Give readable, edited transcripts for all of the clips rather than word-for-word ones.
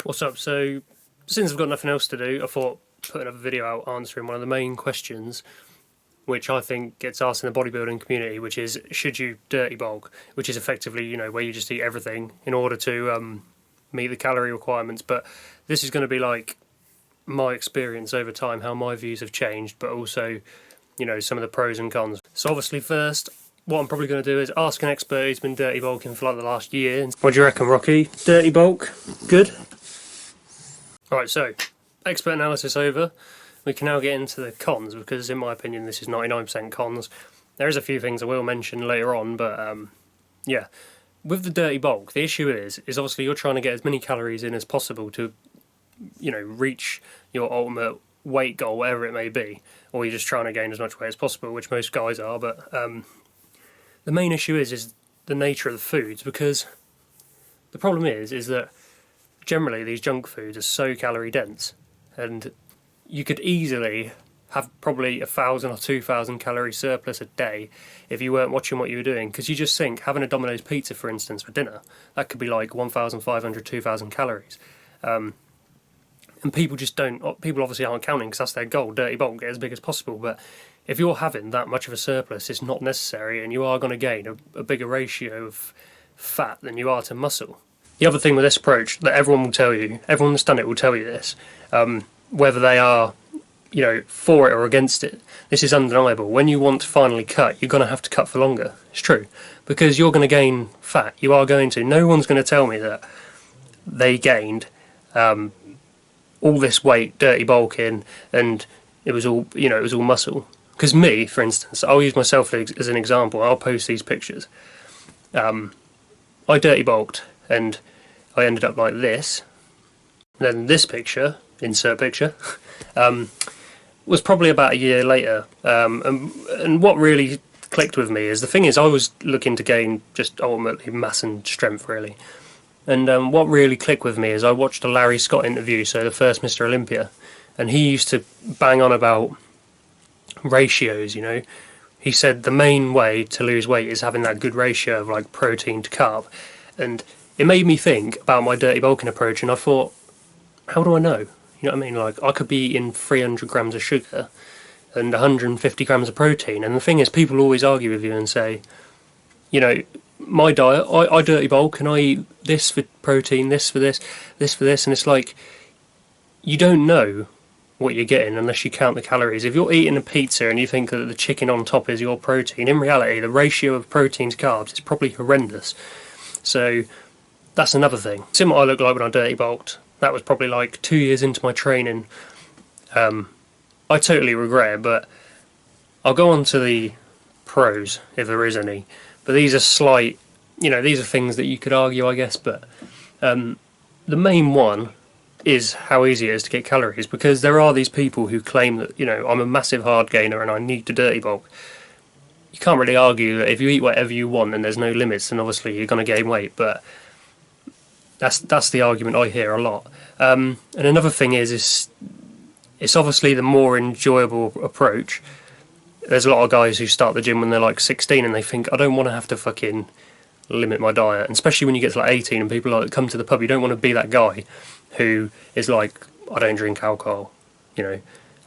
What's up? So, since I've got nothing else to do, I thought putting up a video out answering one of the main questions which I think gets asked in the bodybuilding community, which is, should you dirty bulk? Which is effectively, you know, where you just eat everything in order to meet the calorie requirements. But this is going to be like my experience over time, how my views have changed, but also, you know, some of the pros and cons. So obviously first, what I'm probably going to do is ask an expert who's been dirty bulking for like the last year. What do you reckon, Rocky? Dirty bulk? Good? Alright, so, expert analysis over. We can now get into the cons, because in my opinion this is 99% cons. There is a few things I will mention later on, but yeah. With the dirty bulk, the issue is obviously you're trying to get as many calories in as possible to, you know, reach your ultimate weight goal, whatever it may be. Or you're just trying to gain as much weight as possible, which most guys are, but the main issue is the nature of the foods, because the problem is that generally these junk foods are so calorie dense, and you could easily have probably 1,000 or 2,000 calorie surplus a day if you weren't watching what you were doing. Because you just think, having a Domino's pizza for instance for dinner, that could be like 1,500, 2,000 calories. And people just don't, people obviously aren't counting because that's their goal, dirty bulk, get as big as possible. But if you're having that much of a surplus, it's not necessary, and you are going to gain a bigger ratio of fat than you are to muscle. The other thing with this approach that everyone will tell you, everyone that's done it will tell you this, whether they are, you know, for it or against it, this is undeniable. When you want to finally cut, you're going to have to cut for longer. It's true. Because you're going to gain fat. You are going to. No one's going to tell me that they gained all this weight, dirty bulking, and it was all, you know, it was all muscle. Because me, for instance, I'll use myself as an example. I'll post these pictures. I dirty bulked, and I ended up like this. Then this picture, insert picture, was probably about a year later. And what really clicked with me is, the thing is, I was looking to gain just ultimately mass and strength, really. And what really clicked with me is I watched a Larry Scott interview, so the first Mr. Olympia, and he used to bang on about ratios, you know. He said the main way to lose weight is having that good ratio of like protein to carb. And it made me think about my dirty bulking approach, and I thought, how do I know? You know what I mean? Like, I could be eating 300 grams of sugar and 150 grams of protein, and the thing is, people always argue with you and say, you know, my diet, I dirty bulk and I eat this for protein, this for this, this for this, and it's like, you don't know what you're getting unless you count the calories. If you're eating a pizza and you think that the chicken on top is your protein, in reality the ratio of protein to carbs is probably horrendous. So that's another thing. Similar what I looked like when I dirty bulked. That was probably like 2 years into my training. I totally regret it, but I'll go on to the pros if there is any. But these are slight, you know, these are things that you could argue, I guess, but the main one is how easy it is to get calories, because there are these people who claim that, you know, I'm a massive hard gainer and I need to dirty bulk. You can't really argue that if you eat whatever you want and there's no limits, then obviously you're going to gain weight, but that's the argument I hear a lot. And another thing is it's obviously the more enjoyable approach. There's a lot of guys who start the gym when they're like 16 and they think, I don't want to have to fucking limit my diet. And especially when you get to like 18 and people like come to the pub, you don't want to be that guy who is like, I don't drink alcohol, you know,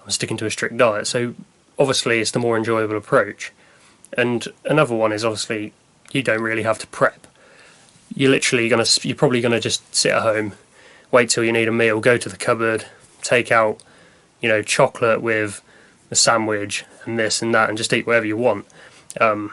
I'm sticking to a strict diet. So obviously it's the more enjoyable approach. And another one is obviously you don't really have to prep. You're probably gonna just sit at home, wait till you need a meal, go to the cupboard, take out, you know, chocolate with a sandwich and this and that, and just eat whatever you want. But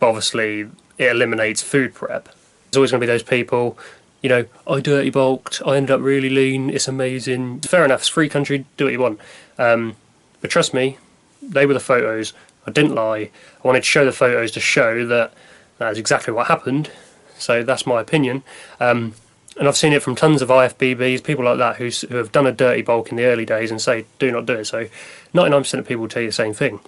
obviously it eliminates food prep. There's always going to be those people, you know, I dirty bulked, I ended up really lean, it's amazing. Fair enough, it's a free country, do what you want. But trust me, they were the photos. I didn't lie. I wanted to show the photos to show that is exactly what happened. So that's my opinion. And I've seen it from tons of IFBBs, people like that who have done a dirty bulk in the early days and say, do not do it. So 99% of people will tell you the same thing.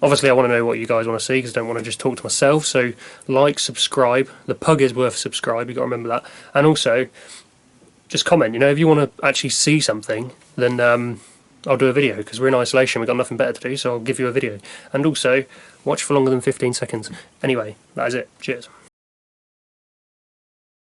Obviously I want to know what you guys want to see, because I don't want to just talk to myself. So like, subscribe. The pug is worth a subscribe, you've got to remember that. And also, just comment, you know, if you want to actually see something, then I'll do a video, because we're in isolation, we've got nothing better to do, so I'll give you a video. And also, watch for longer than 15 seconds. Anyway, that is it. Cheers.